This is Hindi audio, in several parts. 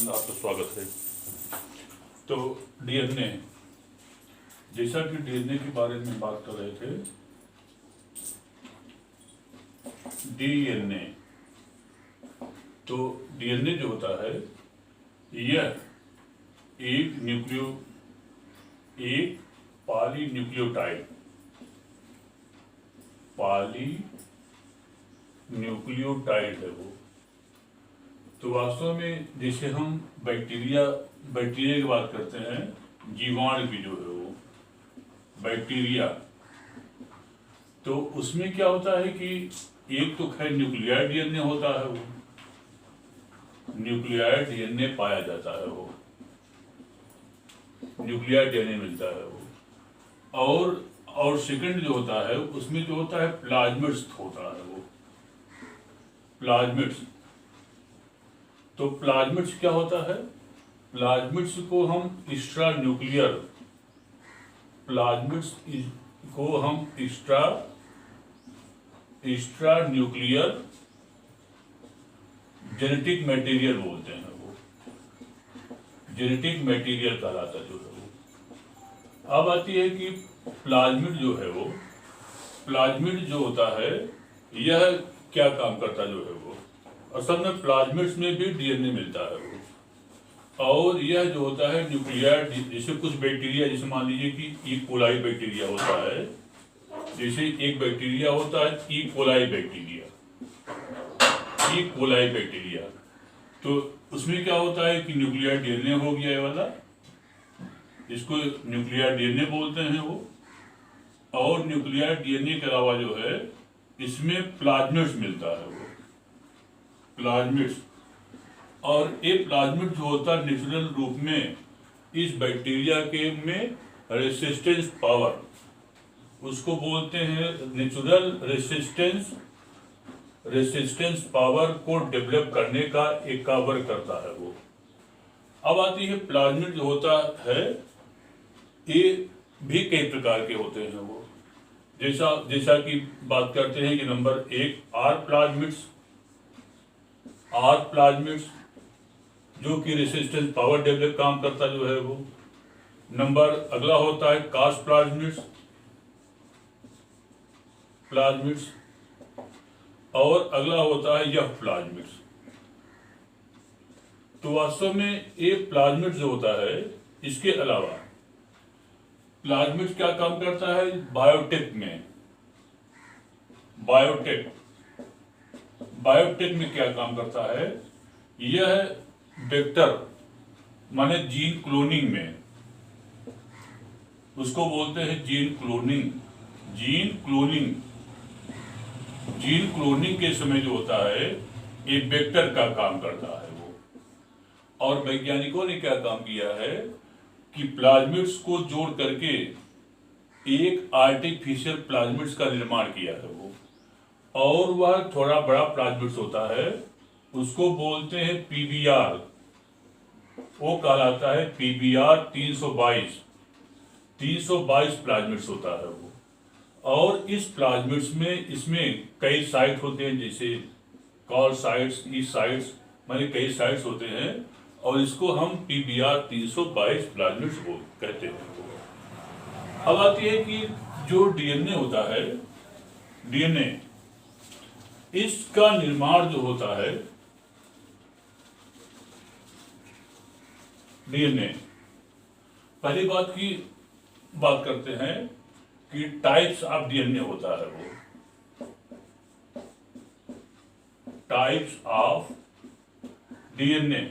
में आपका स्वागत है। तो डीएनए, जैसा कि डीएनए के बारे में बात कर रहे थे, डीएनए, तो डीएनए जो होता है यह एक पॉलीन्यूक्लियोटाइड है वो। तो वास्तव में जैसे हम बैक्टीरिया की बात करते हैं, जीवाणु की जो है वो बैक्टीरिया, तो उसमें क्या होता है कि एक तो खैर न्यूक्लियाइड डीएनए होता है, वो न्यूक्लियाइड डीएनए पाया जाता है, वो न्यूक्लियाइड डीएनए मिलता है वो। और सेकंड जो होता है उसमें जो होता है प्लाज्मिड्स होता है वो, प्लाज्मिड्स। तो प्लाज्मिड्स क्या होता है? प्लाज्मिड्स को हम एक्स्ट्रा न्यूक्लियर जेनेटिक मटेरियल बोलते हैं, वो जेनेटिक मटेरियल कहलाता जो है वो। अब आती है कि प्लाज्मिड जो है वो, प्लाज्मिड जो होता है यह क्या काम करता जो है वो, असल में प्लाज्मिड्स में भी डीएनए मिलता है वो। और यह जो होता है न्यूक्लियाइड, जैसे कुछ बैक्टीरिया, जैसे मान लीजिए कि ई कोलाई बैक्टीरिया होता है, जैसे एक बैक्टीरिया होता है ई कोलाई बैक्टीरिया, तो उसमें क्या होता है कि न्यूक्लियाइड डीएनए हो गया ये वाला, इसको न्यूक्लियाइड डीएनए बोलते हैं वो। और न्यूक्लियाइड डीएनए के अलावा जो है इसमें प्लाज्मिड्स मिलता है वो, प्लाज्मिड्स। और ये प्लाज्मिड जो होता है नेचुरल रूप में इस बैक्टीरिया के में रेसिस्टेंस पावर, उसको बोलते हैं नेचुरल रेसिस्टेंस पावर को डेवलप करने का एक वर्क करता है वो। अब आती है प्लाज्मिड जो होता है ये भी कई प्रकार के होते हैं वो, जैसा कि बात करते हैं कि नंबर 1 आर प्लाज्मिड्स जो कि रेसिस्टेंस पावर डेवलप काम करता जो है वो। नंबर अगला होता है कास प्लाज्मिड्स, और अगला होता है यह प्लाज्मिड्स। तो वास्तव में ये प्लाज्मिड जो होता है, इसके अलावा प्लाज्मिड क्या काम करता है बायोटेक में क्या काम करता है, यह वेक्टर माने जीन क्लोनिंग में, उसको बोलते हैं जीन क्लोनिंग के समय जो होता है ये वेक्टर का काम करता है वो। और वैज्ञानिकों ने क्या काम किया है कि प्लाज्मिड्स को जोड़ करके एक आर्टिफिशियल प्लाज्मिड्स का निर्माण किया है वो। और वह थोड़ा बड़ा प्लाज्मिड्स होता है, उसको बोलते हैं पीबीआर, वो कहलाता है पीबीआर 322 प्लाज्मिड्स होता है वो। और इस प्लाज्मिड्स में इसमें कई साइट होते हैं, जैसे कॉल साइट्स, ई साइट्स, माने कई साइट्स होते हैं, और इसको हम पीबीआर 322 प्लाज्मिड्स कहते हैं। अब आती है कि जो डीएनए होता है, डीएनए इसका निर्माण जो होता है, डीएनए पहली बात करते हैं कि टाइप्स ऑफ डीएनए होता है वो, टाइप्स ऑफ डीएनए।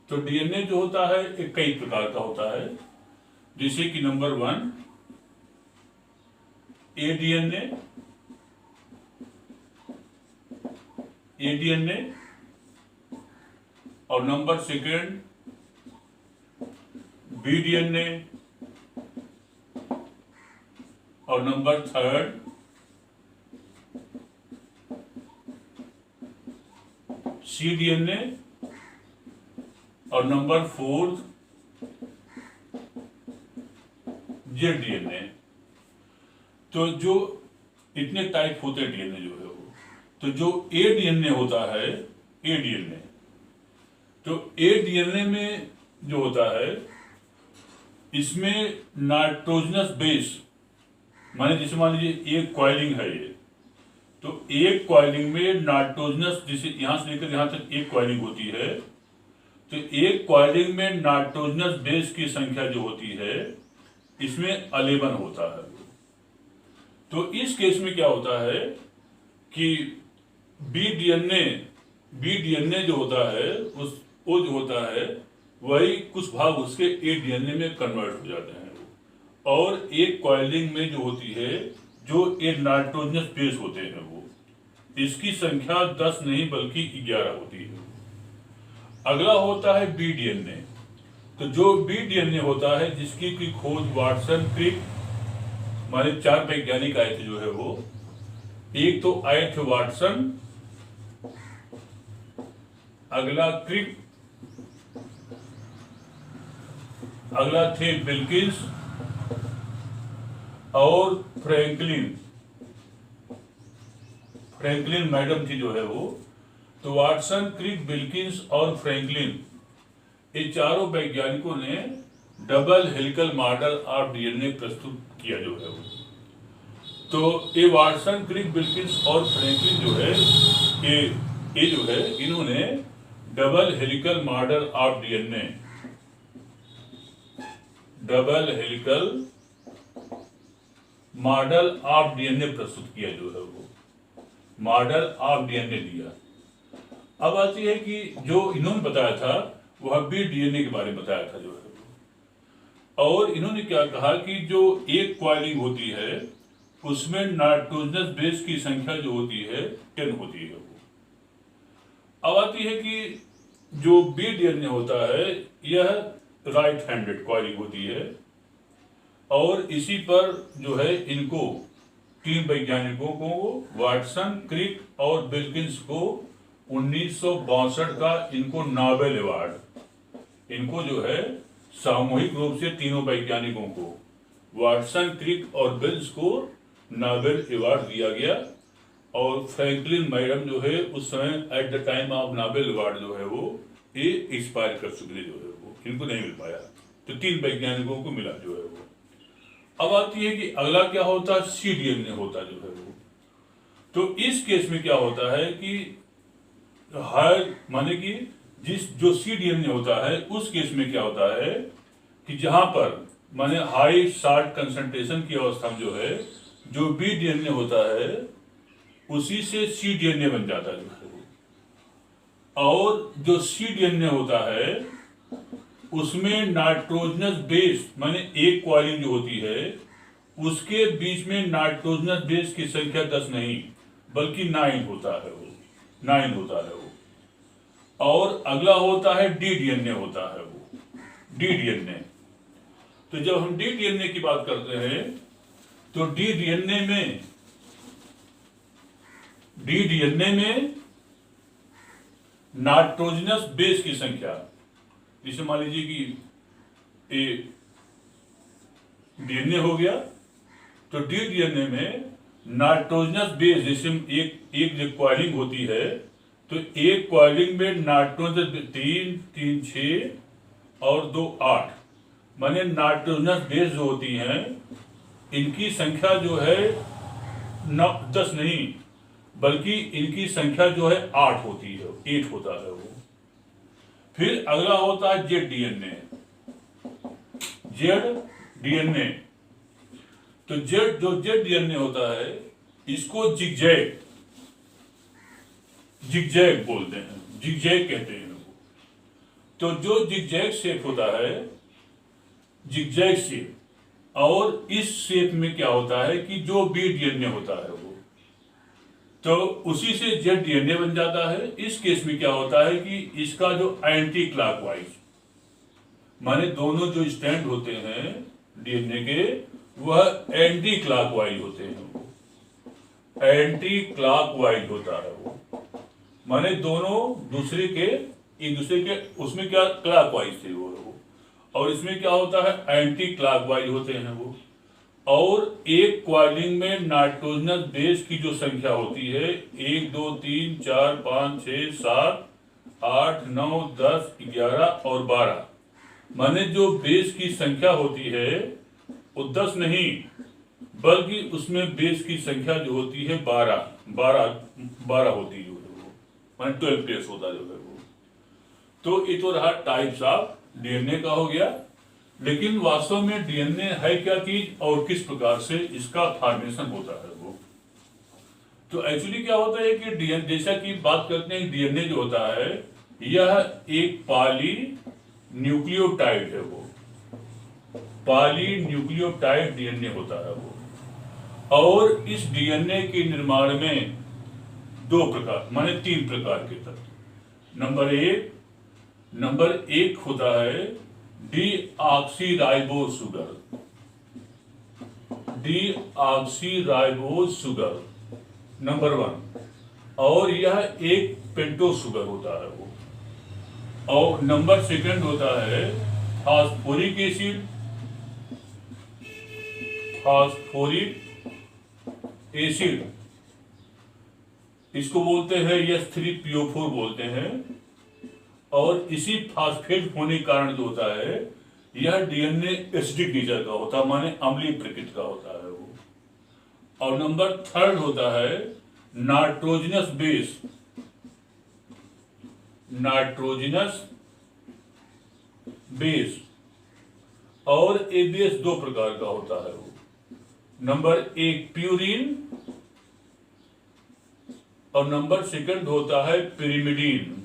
तो डीएनए जो होता है एक कई प्रकार का होता है, जैसे कि नंबर 1 ए डीएनए, और नंबर 2 बी डीएनए, और नंबर 3 सी डीएनए, और नंबर 4 जेड डीएनए। तो जो इतने टाइप होते हैं डीएनए जो है वो, तो जो ए डीएनए होता है, ए डीएनए, तो ए डीएनए में जो होता है इसमें नाइट्रोजनस बेस, माने जैसे मान लीजिए एक कॉइलिंग है ये, तो एक कॉइलिंग में नाइट्रोजनस, जैसे यहां से लेकर यहां तक एक कॉइलिंग होती है, तो एक कॉइलिंग में नाइट्रोजनस बेस की संख्या जो होती है इसमें 11 होता है। तो इस केस में क्या होता है कि बी डीएनए जो होता है वो जो होता है वही कुछ भाग उसके ए डीएनए में कन्वर्ट हो जाते हैं, और एक कॉइलिंग में जो होती है जो ए नाइट्रोजनस बेस होते हैं वो, इसकी संख्या 10 नहीं बल्कि 11 होती है। अगला होता है बी डीएनए। तो जो बी डीएनए होता है जिसकी की खोज वाटसन, क्रिक, हमारे 4 वैज्ञानिक आए थे जो है वो, एक तो आए थे वाटसन, अगला क्रिक, अगला थे विल्किंस और फ्रैंकलिन मैडम थी जो है वो। तो वाटसन, क्रिक, विल्किंस और फ्रैंकलिन, ये चारों वैज्ञानिकों ने double helical model of DNA प्रस्तुत किया जो है वो। तो ये वाटसन, क्रिक, विल्किंस और फ्रैंकलिन जो है ये जो है इन्होंने double helical model of DNA, double helical model of DNA प्रस्तुत किया जो है वो, मॉडल ऑफ डीएनए दिया। अब आती है कि जो इन्होंने बताया था वह बी डीएनए के बारे में बताया था जो है, और इन्होंने क्या कहा कि जो एक कॉइलिंग होती है उसमें नाइट्रोजनस बेस की संख्या जो होती है 10 होती है वो। अब आती है कि जो बी डीएनए होता है यह राइट हैंडेड कॉइलिंग होती है, और इसी पर जो है इनको 3 वैज्ञानिकों को, वाटसन, क्रिक और विल्किंस को 1962 का इनको नोबेल अवार्ड, इनको जो है सामूहिक रूप से तीनों वैज्ञानिकों को, वाटसन, क्रिक और विल्स को नोबेल अवार्ड दिया गया। और फ्रैंकलिन मैडम जो है उस समय at the time of Nobel award जो है वो ये एक्सपायर कर चुके जो है वो, इनको नहीं मिल पाया। तो 3 वैज्ञानिकों को मिला जो है वो। अब आती है कि अगला क्या होता है, सी डीएनए होता जो है वो। तो इस केस में क्या होता है कि हर माने कि जो सी डीएनए होता है उस केस में क्या होता है कि जहां पर माने हाई साल्ट कंसंट्रेशन की अवस्था में जो है जो बी डीएनए होता है उसी से सी डीएनए बन जाता है जो है वो। और जो सी डीएनए होता है उसमें नाइट्रोजनस बेस माने एक कॉइलिंग जो होती है उसके बीच में नाइट्रोजनस बेस की संख्या 10 नहीं बल्कि 9 होता है वो, 9 होता है वो। और अगला होता है डी डीएनए होता है वो, डी डीएनए। तो जब हम डी डीएनए की बात करते हैं तो डी डीएनए में नाइट्रोजनस बेस की संख्या, जैसे मान लीजिए कि ए डीएनए हो गया तो डी डीएनए में नाइट्रोजनस बेस, जैसे एक जो कॉइलिंग होती है तो एक कॉइलिंग में नाइट्रोजन 3 6 और 2 8 माने नाइट्रोजनस बेस जो होती हैं इनकी संख्या जो है 10 नहीं बल्कि इनकी संख्या जो है 8 होती है, 8 होता है वो। फिर अगला होता है जेड डीएनए, जेड डीएनए। तो जेड डीएनए होता है इसको जिगजैग बोलते हैं, जिगजैग कहते हैं वो। तो जो जिगजैग शेप होता है, जिगजैग शेप, और इस शेप में क्या होता है कि जो बी डीएनए होता है वो तो उसी से जेड डीएनए बन जाता है। इस केस में क्या होता है कि इसका जो एंटी क्लॉकवाइज माने दोनों जो स्टैंड होते हैं डीएनए के वह एंटी क्लॉकवाइज होते हैं, एंटी क्लॉकवाइज होता है वो, माने दोनों एक दूसरे के उसमें क्या क्लॉकवाइज थे वो, और इसमें क्या होता है एंटी क्लॉकवाइज होते हैं वो। और एक कॉइलिंग में नाइट्रोजनस बेस की जो संख्या होती है 1 2 3 4 5 6 7 8, 9, 10, 11 और 12, माने जो बेस की संख्या होती है वो 10 नहीं, बल्कि उसमें बेस की संख्या जो होती है 12 होती है, वो माने 12 बेस होता जो है वो। तो ये तो रहा टाइप्स ऑफ डीएनए का हो गया। लेकिन वास्तव में डीएनए है क्या चीज और किस प्रकार से इसका फॉर्मेशन होता है वो। तो एक्चुअली क्या होता है कि डीएनए, जैसा कि बात करते हैं, डीएनए जो होता है यह एक पॉली न्यूक्लियोटाइड है, वो पॉली न्यूक्लियोटाइड डीएनए होता है वो। और इस डीएनए के निर्माण में 2 प्रकार माने 3 प्रकार के तत्व। नंबर एक होता है डीऑक्सीराइबोज शुगर, नंबर 1। और यह एक पेंटोज शुगर होता है वो। और नंबर 2 होता है फास्फोरिक एसिड, इसको बोलते हैं H3PO4 बोलते हैं। और इसी फास्फेट होने के कारण जो होता है यह डीएनए एसिडिक नेचर का होता है, माने अम्लीय प्रकृति का होता है वो। और नंबर 3 होता है नाइट्रोजनस बेस। और ये बेस 2 प्रकार का होता है वो। नंबर 1 प्यूरिन और नंबर 2 होता है पिरिमिडीन।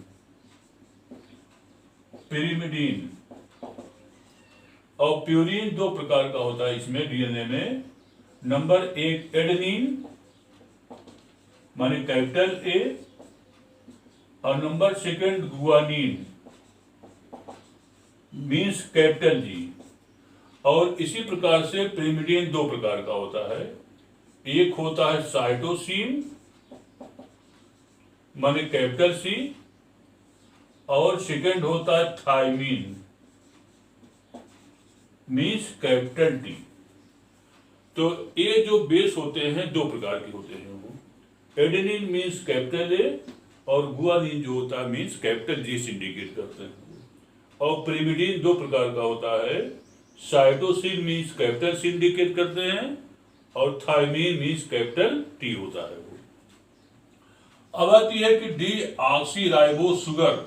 और प्यूरिन 2 प्रकार का होता है इसमें डीएनए में। नंबर 1 एडेनिन माने कैपिटल ए, और number 2 guanine means capital G. और इसी प्रकार से पिरिमिडीन 2 प्रकार का होता है। एक होता है साइटोसिन माने कैपिटल सी, और 2 होता है थायमीन मीन्स कैपिटल टी। तो ये जो बेस होते हैं 2 प्रकार के होते हैं वो। एडेनिन मीन्स कैपिटल ए, और गुआनिन जो होता है मीन्स कैपिटल जी से इंडिकेट करते हैं। और पिरिमिडीन 2 प्रकार का होता है। Cytosine means capital C indicate करते हैं, और थायमीन मीन्स कैपिटल टी होता है वो। अब आती है कि डीऑक्सीराइबोज शुगर,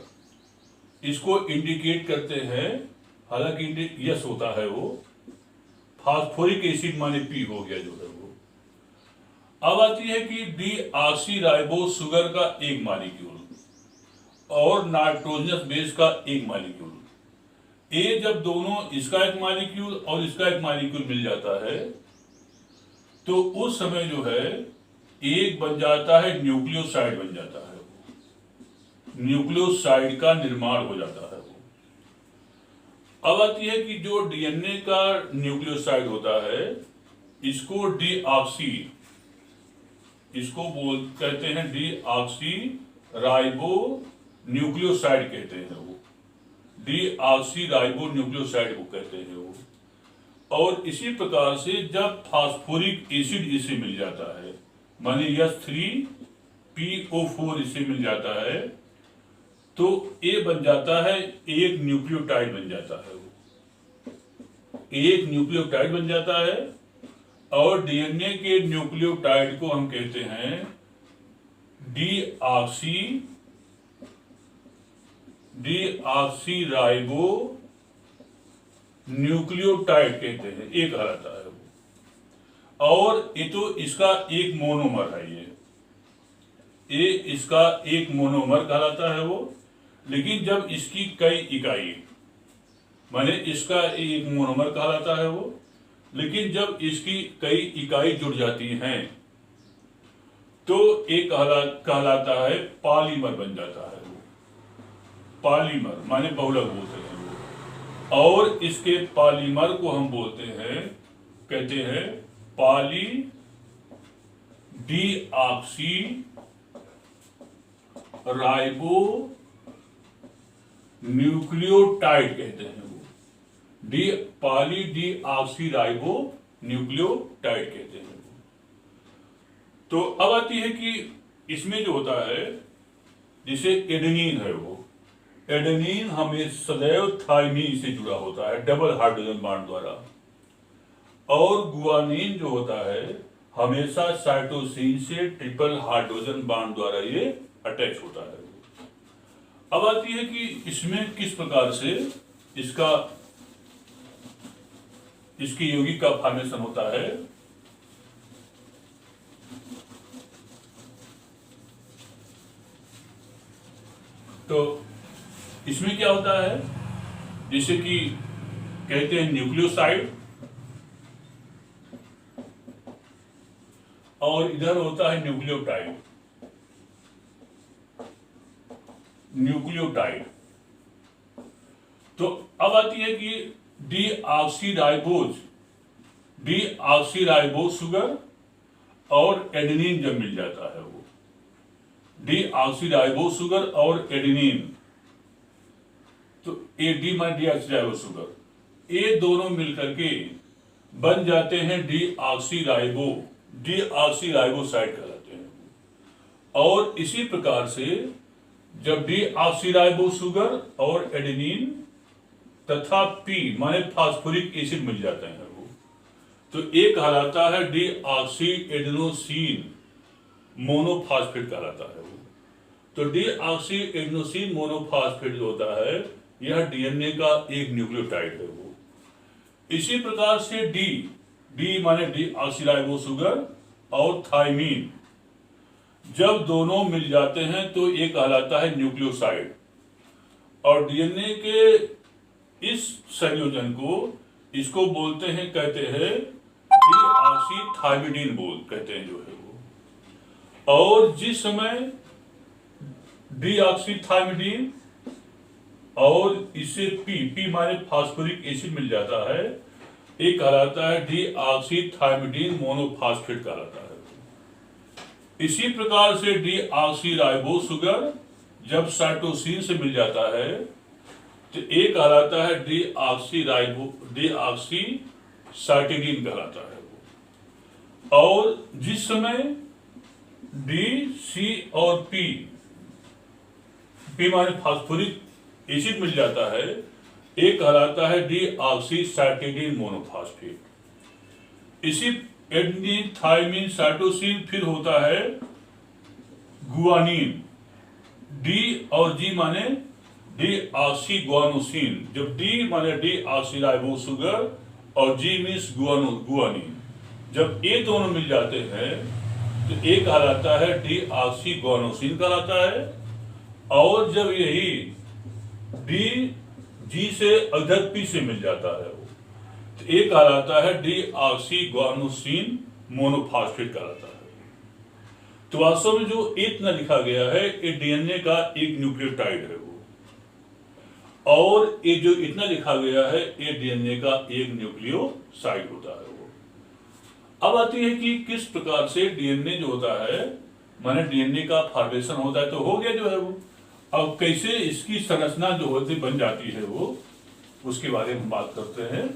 इसको इंडिकेट करते हैं, हालांकि यस होता है वो। फास्फोरिक एसिड माने पी हो गया जो है वो। अब आती है कि डीऑक्सीराइबोज शुगर का एक मॉलिक्यूल और नाइट्रोजनस बेस का एक मॉलिक्यूल। ये जब दोनों, इसका एक मॉलिक्यूल और इसका एक मॉलिक्यूल मिल जाता है, तो उस समय जो है एक बन जाता है न्यूक्लियोसाइड बन जाता है, न्यूक्लियोसाइड का निर्माण हो जाता है वो। अब आती है कि जो डीएनए का न्यूक्लियोसाइड होता है, इसको कहते हैं डीऑक्सी राइबो न्यूक्लियोसाइड कहते हैं वो। डीऑक्सी राइबो न्यूक्लियोसाइड को कहते हैं वो। और इसी प्रकार से जब फास्फोरिक एसिड इसे मिल जाता है, माने H3PO4 इसे मिल जाता है, तो ये बन जाता है एक न्यूक्लियोटाइड बन जाता है वो। एक न्यूक्लियोटाइड बन जाता है। और डीएनए के न्यूक्लियोटाइड को हम कहते हैं डीऑक्सीराइबो न्यूक्लियोटाइड कहते हैं, एक कहलाता है वो। और ये तो इसका एक मोनोमर है, ये इसका एक मोनोमर कहलाता है वो। लेकिन जब इसकी कई इकाई, माने इसका एक मोनोमर कहलाता है वो, लेकिन जब इसकी कई इकाई जुड़ जाती हैं तो एक कहलाता है पॉलीमर बन जाता है वो। पॉलीमर माने बहुलक बोलते हैं वो। और इसके पॉलीमर को हम कहते हैं पॉली डीऑक्सी राइबो न्यूक्लियोटाइड कहते हैं वो। पॉली डीऑक्सीराइबो न्यूक्लियोटाइड कहते हैं। तो अब आती है कि इसमें जो होता है, जिसे एडेनिन है वो, एडेनिन हमें सदैव थाइमीन से जुड़ा होता है डबल हाइड्रोजन बॉन्ड द्वारा, और गुआनिन जो होता है हमेशा साइटोसिन से ट्रिपल हाइड्रोजन बॉन्ड द्वारा ये अटैच होता है। अब आती है कि इसमें किस प्रकार से इसकी यौगिक का फॉर्मेशन होता है। तो इसमें क्या होता है, जैसे कि कहते हैं न्यूक्लियोसाइड, और इधर होता है न्यूक्लियोटाइड। तो अब आती है कि डीऑक्सीराइबोज शुगर और एडेनिन जब मिल जाता है, वो डीऑक्सीराइबोज शुगर और एडेनिन, तो A D minus deoxyribose sugar, ये दोनों मिलकर के बन जाते हैं डीऑक्सीराइबोसाइड कहलाते हैं। और इसी प्रकार से जब डीऑक्सीराइबोज शुगर और एडेनिन तथा पी माने फास्फोरिक एसिड मिल जाते हैं वो, तो एक कहलाता है डीऑक्सी एडेनोसिन मोनोफॉस्फेट कहलाता है वो। तो डीऑक्सी एडेनोसिन मोनोफॉस्फेट जो होता है यह डीएनए का एक न्यूक्लियोटाइड है वो। इसी प्रकार से डी माने डीऑक्सीराइबोज शुगर और थाइमीन जब दोनों मिल जाते हैं तो ये कहलाता है न्यूक्लियोसाइड, और डीएनए के इस संयोजन को इसको बोलते हैं, कहते हैं डीऑक्सीथाइमिडीन कहते हैं जो है वो। और जिस समय डीऑक्सीथाइमिडीन और इससे पी माने फास्फोरिक एसिड मिल जाता है, एक कहलाता है डीऑक्सीथाइमिडीन मोनोफॉस्फेट कहलाता है। इसी प्रकार से डीऑक्सीराइबोज शुगर जब साइटोसिन से मिल जाता है तो एक कहलाता है डीऑक्सीसाइटिडीन कहलाता है वो। और जिस समय डी सी और पी माने फास्फोरिक एसिड मिल जाता है, एक कहलाता है डीऑक्सीसाइटिडीन मोनोफॉस्फेट। इसी एडेनिन थाइमिन साइटोसिन फिर होता है गुआनिन, डी और जी माने डीऑक्सीगुआनोसिन। जब डी माने डीऑक्सीराइबोज शुगर और जी मीन्स गुआनिन, जब ये दोनों मिल जाते हैं तो एक कहलाता है डीऑक्सीगुआनोसिन कहलाता है। और जब यही डी जी से अधर पी से मिल जाता है वो, तो एक कहलाता है डीऑक्सीगुआनोसिन मोनोफॉस्फेट कहलाता है। तो वास्तव में जो इतना लिखा गया है ये डीएनए का एक न्यूक्लियोटाइड है वो, और ये जो इतना लिखा गया है ये डीएनए का एक न्यूक्लियोसाइड होता है वो। अब आती है कि किस प्रकार से डीएनए जो होता है माने डीएनए का फॉर्मेशन होता है, तो हो गया जो है वो। अब कैसे इसकी संरचना जो होती बन जाती है वो, उसके बारे में बात करते हैं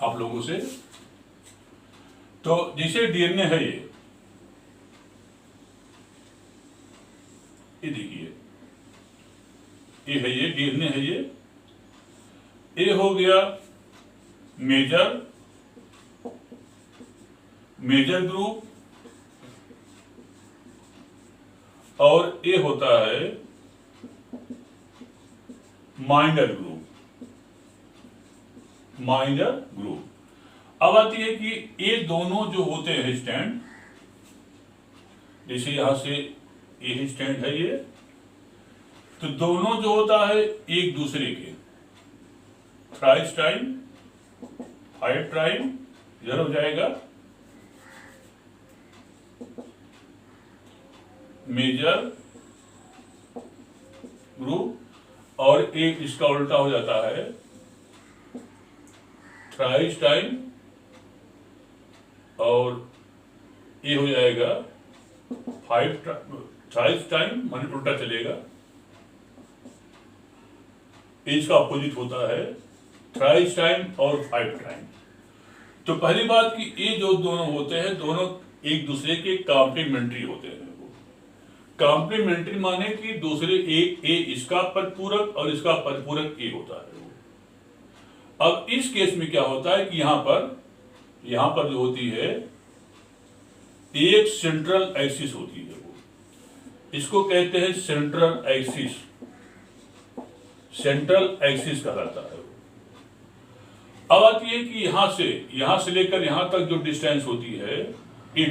आप लोगों से। तो जैसे डीएनए है ये देखिए, ये है ये डीएनए है ये हो गया मेजर ग्रुप, और ये होता है माइनर ग्रुप। अब आती है कि ये दोनों जो होते हैं स्टैंड, जैसे यहां से ये स्टैंड है ये, तो दोनों जो होता है एक दूसरे के 3 टाइम 5 टाइम इधर हो जाएगा मेजर ग्रुप, और एक इसका उल्टा हो जाता है 3 टाइम, और ये हो जाएगा 5 टाइम माने उल्टा चलेगा। इसका अपोजिट होता है 3 टाइम और 5 टाइम। तो पहली बात कि ये जो दोनों होते हैं दोनों एक दूसरे के कॉम्प्लीमेंट्री होते हैं। कॉम्प्लीमेंट्री माने कि दूसरे एक ए इसका परिपूरक और इसका परिपूरक ए होता है। अब इस केस में क्या होता है कि यहां पर जो होती है एक सेंट्रल एक्सिस होती है, वो इसको कहते हैं सेंट्रल एक्सिस, सेंट्रल एक्सिस कहलाता है। अब आती है कि यहां से लेकर यहां तक जो डिस्टेंस होती है ए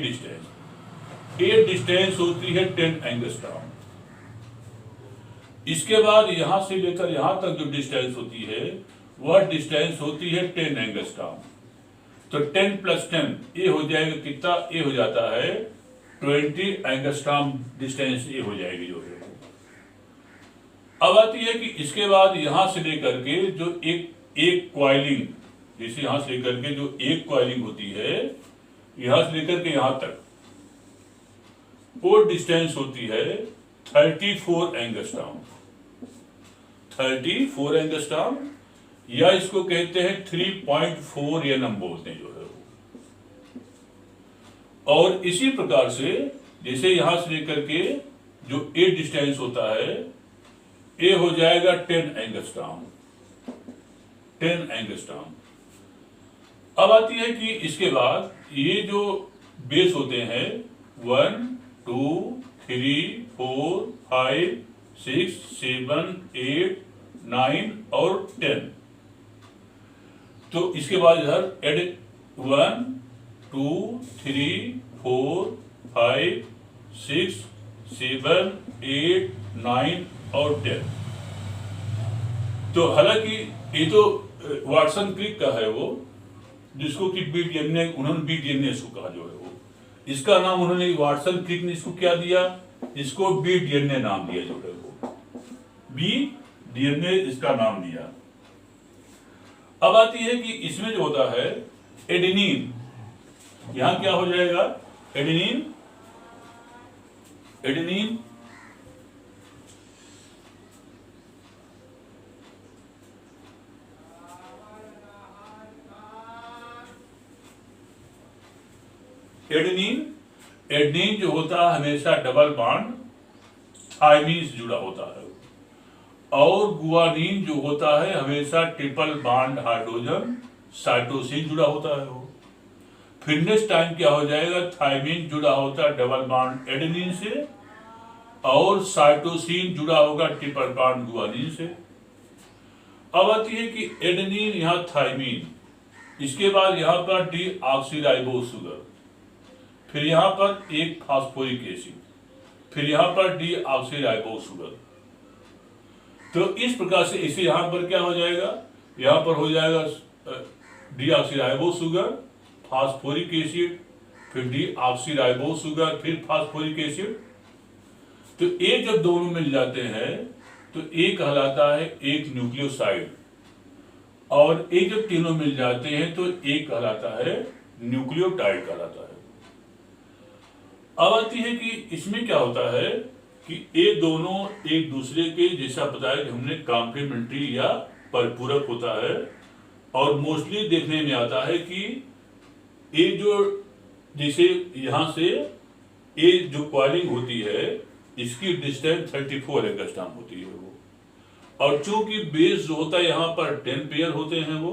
डिस्टेंस होती है 10 एंगस्ट्रॉम। इसके बाद यहां से लेकर यहां तक जो डिस्टेंस होती है वह डिस्टेंस होती है 10 एंगस्ट्रॉम। तो 10 + 10 ये हो जाएगा कितना, ये हो जाता है 20 एंगस्ट्रॉम डिस्टेंस ये हो जाएगी जो है। अब आती है कि इसके बाद यहां से लेकर के जो एक कॉइलिंग, जैसे यहां से लेकर के जो एक कॉइलिंग होती है यहां से लेकर के यहां तक वो डिस्टेंस होती है 34 एंगस्ट्रॉम। 34 एंगस्ट्रॉम या इसको कहते हैं 3.4 एनएम बोलते हैं जो है वो। और इसी प्रकार से जैसे यहां से लेकर के जो ए डिस्टेंस होता है ए हो जाएगा 10 एंगस्ट्रॉम, 10 एंगस्ट्रॉम। अब आती है कि इसके बाद ये जो बेस होते हैं 1 2 3 4 5 6 7 8 9 और 10। तो इसके बाद इधर एड 1 2 3 4 5 6 7 8 9 और 10। तो हालांकि ये तो वाटसन क्रिक का है वो, जिसको कि बीडीएनए, उन्होंने बीडीएनए इसको कहा जो है वो, इसका नाम उन्होंने वाटसन क्रिक ने इसको क्या दिया, इसको बीडीएनए नाम दिया जो है वो, बीडीएनए इसका नाम दिया। अब आती है कि इसमें जो होता है एडेनिन, यहां क्या हो जाएगा एडेनिन, एडेनिन एडेनिन जो होता है हमेशा डबल बॉन्ड थायमीन से जुड़ा होता है, और गुआनिन जो होता है हमेशा ट्रिपल बॉन्ड हाइड्रोजन साइटोसिन जुड़ा होता है वो। फिर नेक्स्ट टाइम क्या हो जाएगा, थायमीन जुड़ा होता है डबल बॉन्ड एडेनिन से, और साइटोसिन जुड़ा होगा ट्रिपल बॉन्ड गुआनिन से। अब आती है कि एडेनिन यहाँ थायमीन, इसके बाद यहाँ पर डीऑक्सीराइबोस शुगर, फिर यहाँ पर एक फास्फोरिक एसिड, फिर यहाँ पर डीऑक्सीराइबोस शुगर। तो इस प्रकार से इसे यहाँ पर क्या हो जाएगा, यहाँ पर हो जाएगा डीऑक्सीराइबोस शुगर, फास्फोरिक एसिड, फिर डीऑक्सीराइबोस शुगर, फिर फास्फोरिक एसिड। तो ये जब दोनों मिल जाते हैं तो ये कहलाता है एक न्यूक्लियोसाइड, और ये जब तीनों मिल जाते हैं तो एक कहलाता है न्यूक्लियोटाइड कहलाता है। अब आती है कि इसमें क्या होता है कि ये दोनों एक दूसरे के, जैसा बताया कि हमने कॉम्प्लीमेंट्री या परिपूरक होता है, और मोस्टली देखने में आता है कि ये जो जैसे यहां से ये जो कॉइलिंग होती है इसकी डिस्टेंस 34 एंगस्ट्रॉम होती है वो, और चूंकि बेस जो होता है यहाँ पर 10 पेयर होते हैं वो,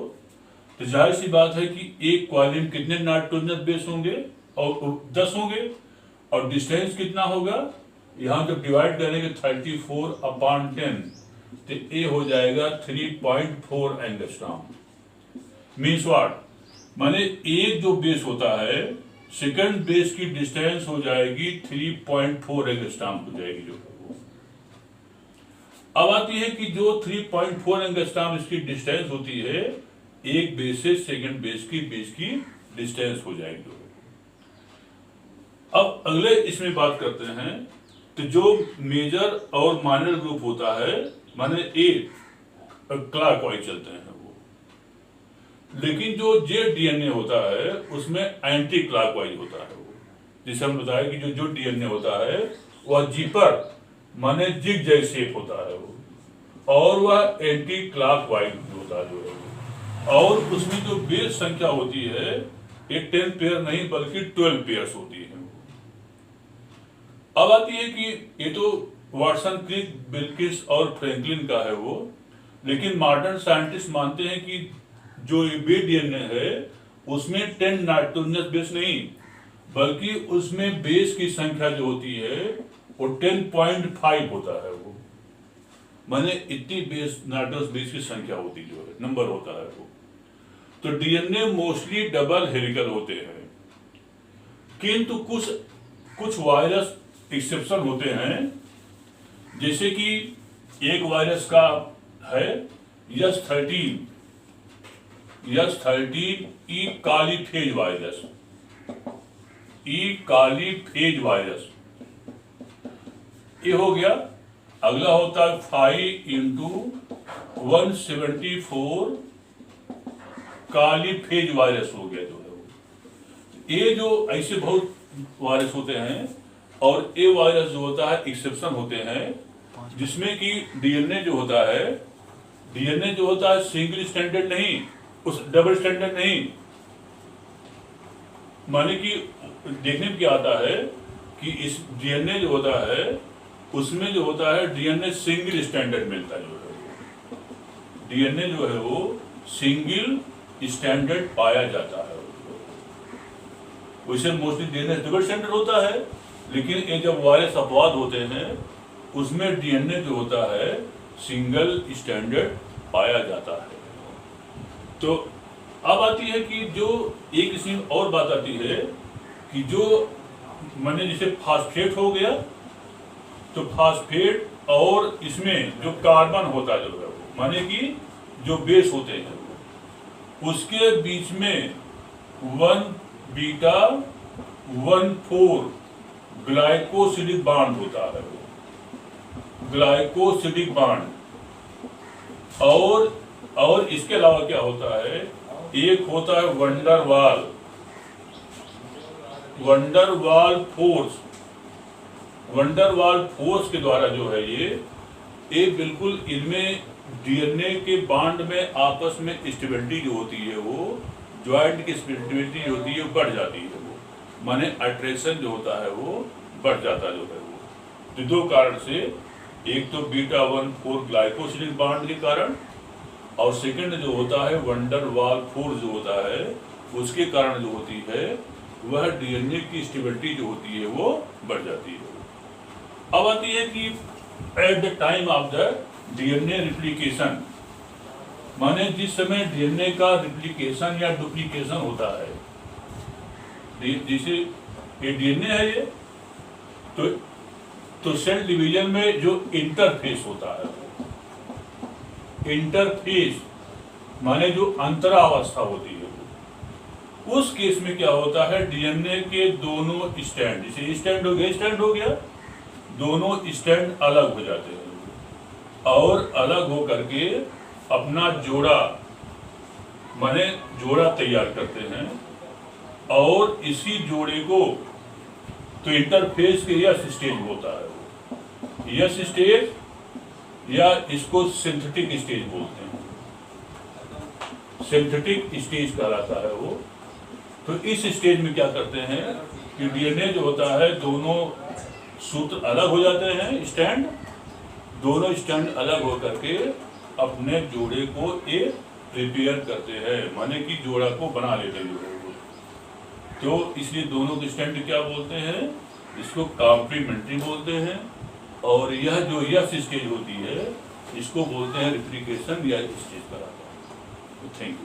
तो जाहिर सी बात है कि एक कॉइलिंग कितने नाइट्रोजनस बेस होंगे, और 10 होंगे, और डिस्टेंस कितना होगा, यहां जब डिवाइड करेंगे 34/10 तो ये हो जाएगा 3.4 एंगस्ट्रॉम। मीन्स व्हाट, माने एक जो बेस होता है सेकंड बेस की डिस्टेंस हो जाएगी 3.4 एंगस्ट्रॉम हो जाएगी जो है। अब आती है कि जो 3.4 एंगस्ट्रॉम इसकी डिस्टेंस होती है, एक बेस से सेकंड बेस की डिस्टेंस हो जाएगी। अब अगले इसमें बात करते हैं, तो जो मेजर और माइनर ग्रुप होता है, माने ए क्लॉकवाइज चलते हैं वो, लेकिन जो जे डीएनए होता है उसमें एंटी क्लॉकवाइज होता है वो। जैसे हम बताया कि जो डीएनए होता है वह जीपर माने जिग जैग शेप होता है वो, और वह एंटी क्लॉकवाइज होता है जो है वो, और उसमें जो बेस संख्या होती है ये 10 पेयर नहीं बल्कि 12 पेयर्स होती है। अब आती है कि ये तो वाटसन, क्रिक, विल्किंस और फ्रैंकलिन का है वो, लेकिन मॉडर्न साइंटिस्ट मानते हैं कि जो ये डीएनए है उसमें 10 नाइट्रोजनस बेस नहीं, बल्कि उसमें बेस की संख्या जो होती है वो 10.5 होता है वो, माने इतनी बेस नाइट्रोजनस बेस की संख्या होती जो है, नंबर होता है वो। तो डीएनए मोस्टली डबल हेलिकल होते हैं, किंतु कुछ वायरस एक्सेप्शन होते हैं, जैसे कि एक वायरस का है यस13 ई कालीफेज वायरस, कालीफेज वायरस ये हो गया। अगला होता है 5x174 कालीफेज वायरस हो गया जो है वो। ये जो ऐसे बहुत वायरस होते हैं, और ये वायरस जो होता है एक्सेप्शन होते हैं, जिसमें कि डीएनए जो होता है सिंगल स्टैंडर्ड नहीं, उस डबल स्टैंडर्ड नहीं, माने कि देखने में क्या आता है कि इस डीएनए जो होता है उसमें जो होता है डीएनए सिंगल स्टैंडर्ड मिलता है जो है, डीएनए जो है वो सिंगल स्टैंडर्ड पाया जाता है। वैसे मोस्टली डीएनए डबल स्टैंडर्ड होता है, लेकिन ये जब वायरस अपवाद होते हैं उसमें डीएनए जो होता है सिंगल स्टैंडर्ड पाया जाता है। तो अब आती है कि जो एक इसमें और बात आती है कि जो माने जैसे फास्फेट हो गया, तो फास्फेट और इसमें जो कार्बन होता है जो है वो, माने कि जो बेस होते हैं उसके बीच में 1β14 ग्लाइकोसिडिक बांड होता है, ग्लाइकोसिडिक बांड। और इसके अलावा क्या होता है, एक होता है वंडरवाल फोर्स के द्वारा जो है ये बिल्कुल इनमें डीएनए के बांड में आपस में स्टेबिलिटी जो होती है वो, ज्वाइंट की स्टेबिलिटी जो होती है वो बढ़ जाती है वो, माने अट्रैक्शन जो होता है वो बढ़ जाता जो है वो। तो दो कारण से, एक तो β14 ग्लाइकोसिडिक बांड के कारण, और सेकंड जो होता है वंडरवाल फोर्स जो होता है उसके कारण जो होती है वह डीएनए की स्टेबिलिटी जो होती है वो बढ़ जाती है। अब आती है कि at the time of the DNA replication, माने जिस समय डीएनए का रिप्लिकेशन या डुप्लीकेशन होता है, जैसे ये डीएनए है ये, तो सेल डिवीजन में जो इंटरफेस होता है, इंटरफेस माने जो अंतरावस्था होती है, उस केस में क्या होता है डीएनए के दोनों स्टैंड, जैसे स्टैंड हो गया, दोनों स्टैंड अलग हो जाते हैं और अलग हो करके अपना जोड़ा माने जोड़ा तैयार करते हैं, और इसी जोड़े को तो इंटरफेस के यस स्टेज होता है, यस स्टेज या इसको सिंथेटिक स्टेज बोलते हैं, सिंथेटिक स्टेज कहलाता है वो। तो इस स्टेज में क्या करते हैं कि डीएनए जो होता है दोनों सूत्र अलग हो जाते हैं, स्टैंड, दोनों स्टैंड अलग हो करके अपने जोड़े को ये प्रिपेयर करते हैं, माने कि जोड़ा को बना लेते हैं। तो इसलिए दोनों के स्टैंड क्या बोलते हैं, इसको कॉम्प्लीमेंट्री बोलते हैं, और यह जो यस स्टेज होती है इसको बोलते हैं रिप्लिकेशन या स्टेज कराता है। Thank you.